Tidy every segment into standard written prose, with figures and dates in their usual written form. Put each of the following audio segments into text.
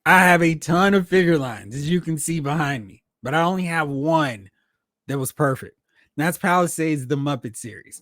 I have a ton of figure lines, as you can see behind me, but I only have one that was perfect. And that's Palisades the Muppet series.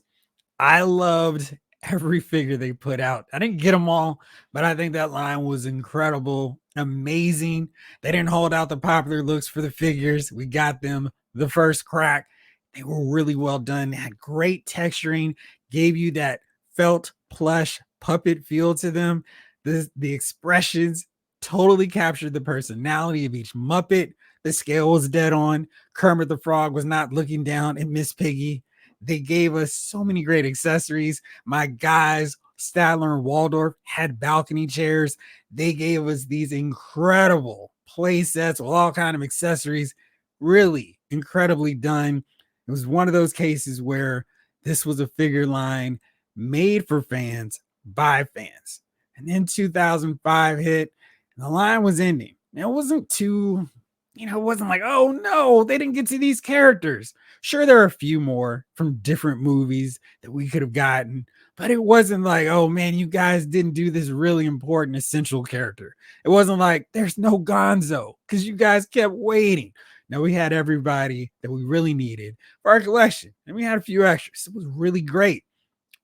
I loved every figure they put out. I didn't get them all, but I think that line was incredible, amazing. They didn't hold out the popular looks for the figures. We got them the first crack. They were really well done. They had great texturing, gave you that felt plush puppet feel to them. The expressions totally captured the personality of each Muppet. The scale was dead on. Kermit the Frog was not looking down at Miss Piggy. They gave us so many great accessories. My guys, Statler and Waldorf, had balcony chairs. They gave us these incredible play sets with all kind of accessories. Really incredibly done. It was one of those cases where this was a figure line made for fans by fans. And then 2005 hit, and the line was ending. And it wasn't too, it wasn't like, oh no, they didn't get to these characters. Sure, there are a few more from different movies that we could have gotten, but it wasn't like, oh man, you guys didn't do this really important, essential character. It wasn't like, there's no Gonzo because you guys kept waiting. No, we had everybody that we really needed for our collection, and we had a few extras. It was really great.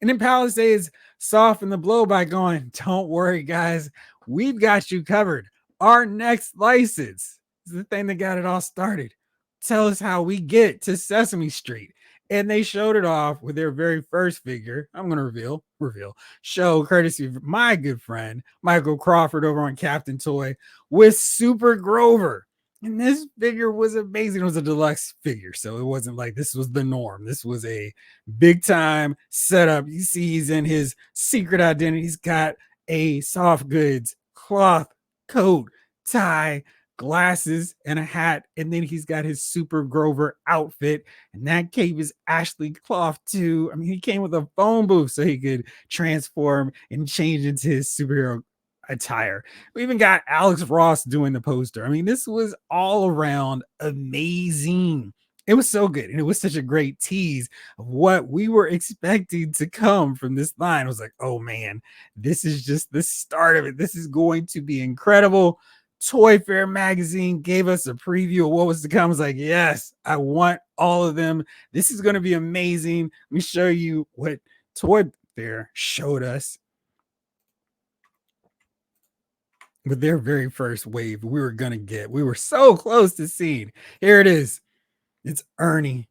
And then Palisades softened the blow by going, don't worry, guys, we've got you covered. Our next license is the thing that got it all started. Tell us how we get to Sesame Street. And they showed it off with their very first figure. I'm going to reveal, show courtesy of my good friend, Michael Crawford over on Captain Toy with Super Grover. And this figure was amazing. It was a deluxe figure. So it wasn't like this was the norm. This was a big time setup. You see, he's in his secret identity. He's got a soft goods cloth coat, tie, glasses, and a hat. And then he's got his Super Grover outfit. And that cape is Ashley cloth too. I mean, he came with a phone booth so he could transform and change into his superhero attire. We even got Alex Ross doing the poster. I mean, this was all around amazing. It was so good. And it was such a great tease of what we were expecting to come from this line. I was like, oh man, this is just the start of it. This is going to be incredible. Toy Fair magazine gave us a preview of what was to come. I was like, yes, I want all of them. This is going to be amazing. Let me show you what Toy Fair showed us with their very first wave we were going to get. We were so close to seeing. Here it is. It's Ernie.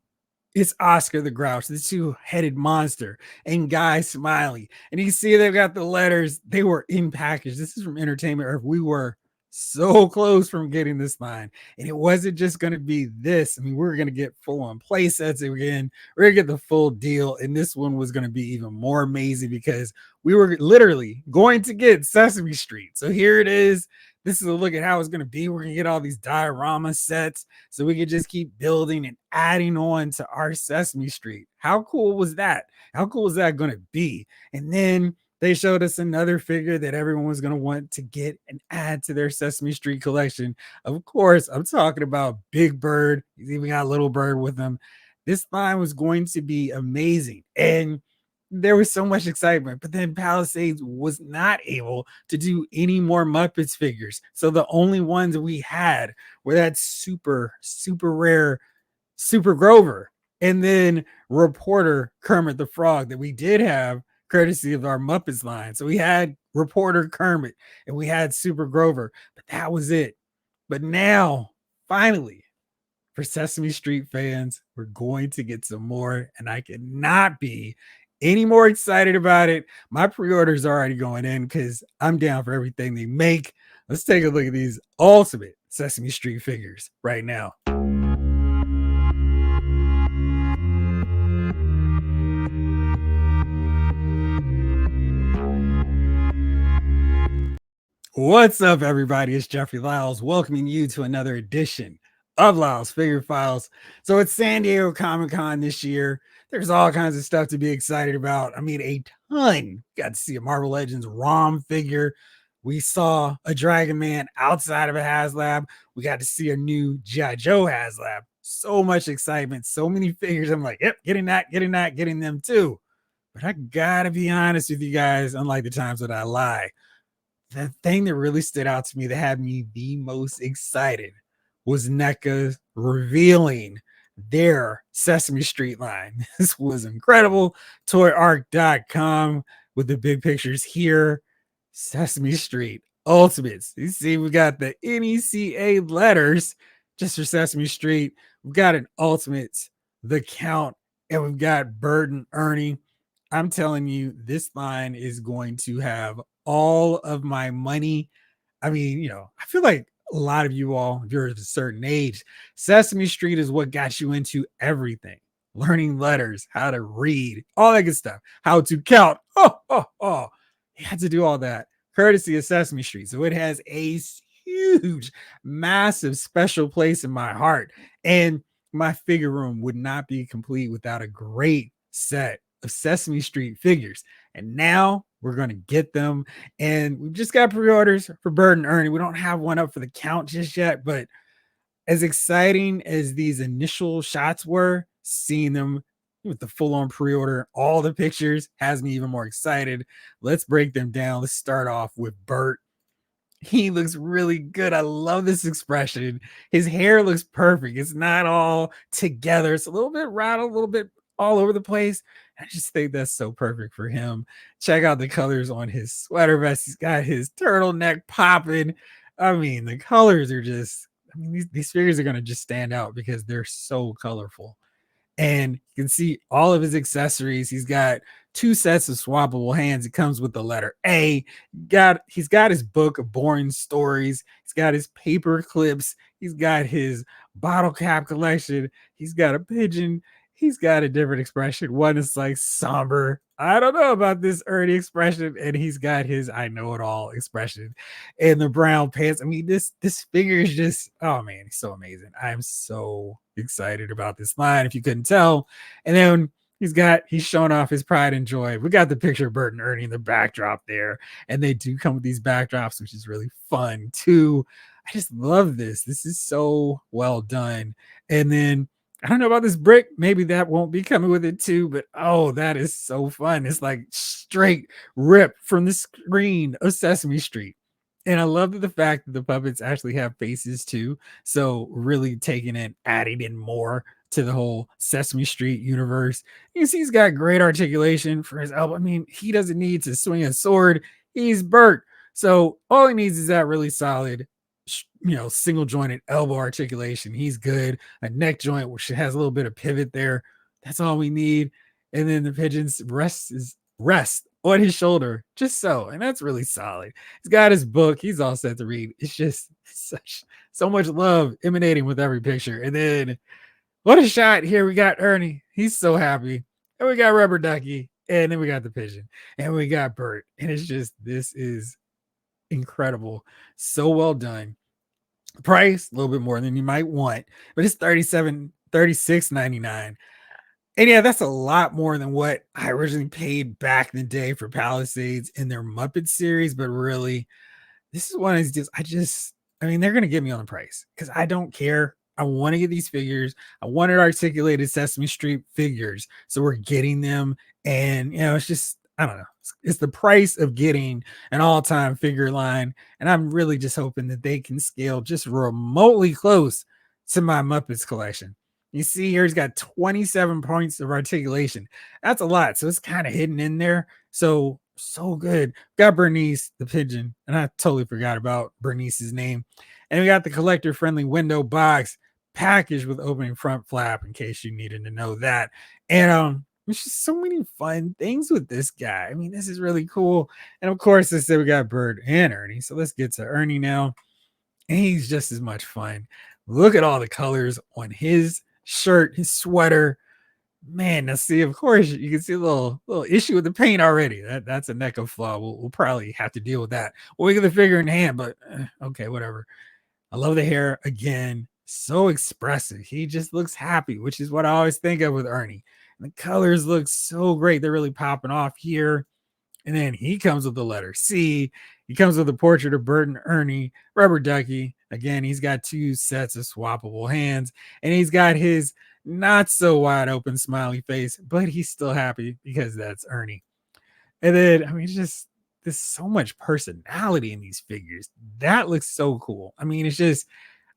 It's Oscar the Grouch, the two-headed monster, and Guy Smiley. And you see they've got the letters. They were in package. This is from Entertainment Earth. We were so close from getting this line. And it wasn't just going to be this. I mean, we were going to get full-on play sets again. We're going to get the full deal. And this one was going to be even more amazing because we were literally going to get Sesame Street. So here it is. This is a look at how it's going to be. We're going to get all these diorama sets so we can just keep building and adding on to our Sesame Street. How cool was that? How cool is that going to be? And then they showed us another figure that everyone was going to want to get and add to their Sesame Street collection. Of course, I'm talking about Big Bird. He's even got Little Bird with him. This line was going to be amazing. And there was so much excitement, but then Palisades was not able to do any more Muppets figures. So the only ones we had were that super, super rare Super Grover and then reporter Kermit the Frog that we did have courtesy of our Muppets line. So we had reporter Kermit and we had Super Grover, but that was it. But now, finally, for Sesame Street fans, we're going to get some more, and I cannot be any more excited about it. My pre-orders are already going in because I'm down for everything they make. Let's take a look at these ultimate Sesame Street figures right now. What's up, everybody? It's Jeffrey Lyles welcoming you to another edition of Lyles Figure Files. So it's San Diego Comic-Con this year. There's all kinds of stuff to be excited about. I mean, a ton. Got to see a Marvel Legends ROM figure. We saw a Dragon Man outside of a HasLab. We got to see a new G.I. Joe HasLab. So much excitement. So many figures. I'm like, yep, getting that, getting them too. But I gotta be honest with you guys, unlike the times that I lie. the thing that really stood out to me that had me the most excited was NECA revealing their Sesame Street line. This was incredible. ToyArc.com with the big pictures here. Sesame Street Ultimates. You see, we got the NECA letters just for Sesame Street. We've got an Ultimates, the Count, and we've got Bert and Ernie. I'm telling you, this line is going to have all of my money. I mean, I feel like a lot of you all, if you're at a certain age, Sesame Street is what got you into everything. Learning letters, how to read, all that good stuff, how to count. Oh. You had to do all that courtesy of Sesame Street. So it has a huge, massive, special place in my heart. And my figure room would not be complete without a great set of Sesame Street figures. And now we're going to get them. And we've just got pre-orders for Bert and Ernie. We don't have one up for the Count just yet, but as exciting as these initial shots were, seeing them with the full-on pre-order, all the pictures has me even more excited. Let's break them down. Let's start off with Bert. He looks really good. I love this expression. His hair looks perfect. It's not all together. It's a little bit rattled, a little bit all over the place. I just think that's so perfect for him. Check out the colors on his sweater vest. He's got his turtleneck popping. I mean, the colors are just, these figures are going to just stand out because they're so colorful. And you can see all of his accessories. He's got 2 sets of swappable hands. It comes with the letter A. He's got his book of boring stories. He's got his paper clips. He's got his bottle cap collection. He's got a pigeon. He's got a different expression. One is like somber. I don't know about this Ernie expression. And he's got his I know it all expression and the brown pants. I mean, this figure is just, oh man, he's so amazing. I'm so excited about this line, if you couldn't tell. And then he's showing off his pride and joy. We got the picture of Bert and Ernie in the backdrop there. And they do come with these backdrops, which is really fun too. I just love this. This is so well done. And then I don't know about this brick. Maybe that won't be coming with it too, but oh, that is so fun. It's like straight rip from the screen of Sesame Street. And I love the fact that the puppets actually have faces too. So really taking it, adding in more to the whole Sesame Street universe. You can see he's got great articulation for his elbow. I mean, he doesn't need to swing a sword. He's Bert. So all he needs is that really solid single jointed elbow articulation. He's good. A neck joint which has a little bit of pivot there. That's all we need. And then the pigeon's rest on his shoulder, just so. And that's really solid. He's got his book. He's all set to read. It's just so much love emanating with every picture. And then what a shot here. We got Ernie. He's so happy. And we got Rubber Ducky. And then we got the pigeon. And we got Bert. And it's just, this is incredible. So well done. Price a little bit more than you might want, but it's $36.99. And yeah, that's a lot more than what I originally paid back in the day for Palisades in their Muppet series. But really, this is one of these deals. They're gonna get me on the price because I don't care. I want to get these figures. I wanted articulated Sesame Street figures, so we're getting them. And it's just, I don't know. It's the price of getting an all-time figure line. And I'm really just hoping that they can scale just remotely close to my Muppets collection. You see here, he's got 27 points of articulation. That's a lot. So it's kind of hidden in there. So good. Got Bernice, the pigeon. And I totally forgot about Bernice's name. And we got the collector-friendly window box packaged with opening front flap in case you needed to know that. And there's just so many fun things with this guy. I mean, this is really cool. And of course, I said we got Bert and Ernie. So let's get to Ernie now. And he's just as much fun. Look at all the colors on his shirt, his sweater. Man, now see, of course, you can see a little issue with the paint already. That's a NECA flaw. We'll probably have to deal with that. We'll get the figure in hand, but okay, whatever. I love the hair again. So expressive. He just looks happy, which is what I always think of with Ernie. The colors look so great. They're really popping off here. And then he comes with the letter C. He comes with a portrait of Bert and Ernie, Rubber Ducky. Again, he's got 2 sets of swappable hands. And he's got his not so wide open smiley face, but he's still happy because that's Ernie. And then, just there's so much personality in these figures. That looks so cool. I mean, it's just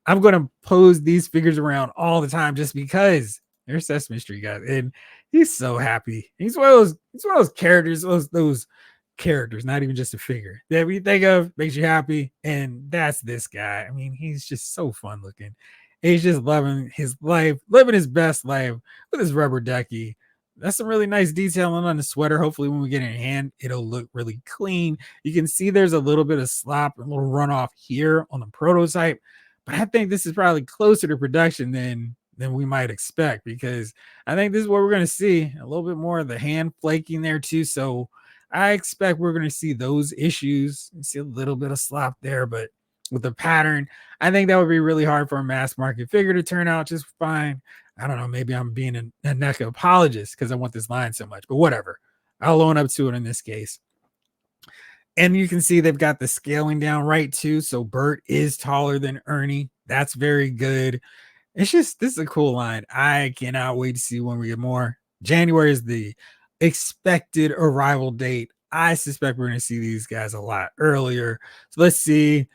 I'm gonna pose these figures around all the time just because they're Sesame Street guys, and he's so happy. He's one of those characters, those characters, not even just a figure that we think of makes you happy, and that's this guy. I mean, he's just so fun looking. He's just loving his life, living his best life with his rubber ducky. That's some really nice detailing on the sweater. Hopefully, when we get it in hand, it'll look really clean. You can see there's a little bit of slop, a little runoff here on the prototype, but I think this is probably closer to production than we might expect, because I think this is what we're going to see a little bit more of the hand flaking there too. So I expect we're going to see those issues and see a little bit of slop there, but with the pattern, I think that would be really hard for a mass market figure to turn out just fine. I don't know. Maybe I'm being a NECA apologist because I want this line so much, but whatever. I'll own up to it in this case. And you can see they've got the scaling down right too. So Bert is taller than Ernie. That's very good. It's just this is a cool line. I cannot wait to see when we get more. January is the expected arrival date. I suspect we're going to see these guys a lot earlier. So let's see.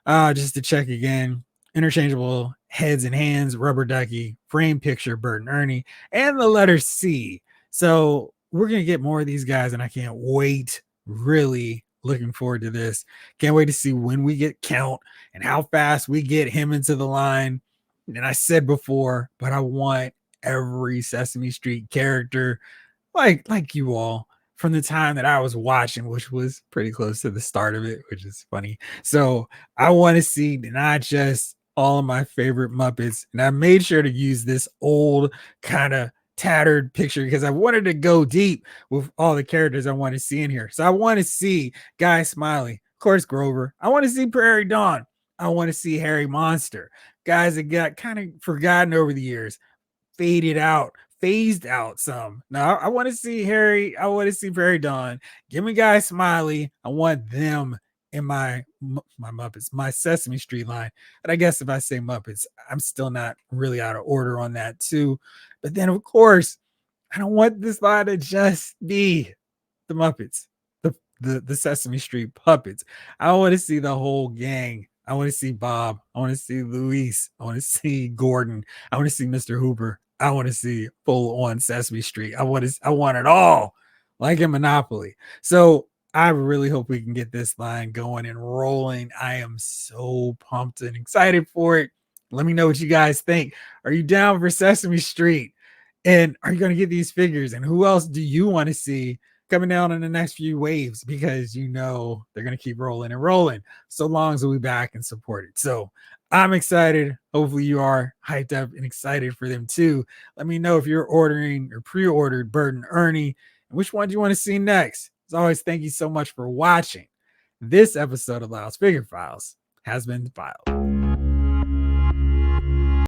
Just to check again. Interchangeable heads and hands, rubber ducky, frame picture, Bert and Ernie, and the letter C. So we're going to get more of these guys, and I can't wait. Really looking forward to this. Can't wait to see when we get Count and how fast we get him into the line. And I said before, but I want every Sesame Street character like you all from the time that I was watching, which was pretty close to the start of it, which is funny. So I want to see not just all of my favorite Muppets, and I made sure to use this old kind of tattered picture because I wanted to go deep with all the characters I want to see in here. So I want to see Guy Smiley, of course, Grover. I want to see Prairie Dawn. I want to see Harry Monster. Guys that got kind of forgotten over the years, faded out, phased out some. Now I want to see Harry. I want to see Prairie Dawn. Give me Guy Smiley. I want them in my Muppets, my Sesame Street line. And I guess if I say Muppets, I'm still not really out of order on that too. But then of course, I don't want this line to just be the Muppets, the Sesame Street puppets. I want to see the whole gang. I want to see Bob. I want to see Luis. I want to see Gordon. I want to see Mr. Hooper. I want to see full on Sesame Street. I want it all, like in Monopoly. So I really hope we can get this line going and rolling. I am so pumped and excited for it. Let me know what you guys think. Are you down for Sesame Street? And are you going to get these figures? And who else do you want to see coming down in the next few waves? Because you know they're going to keep rolling and rolling so long as we'll be back and support it. So I'm excited. Hopefully you are hyped up and excited for them too. Let me know if you're ordering or pre-ordered Bert and Ernie and which one do you want to see next. As always, thank you so much for watching. This episode of Lyle's Figure Files has been filed.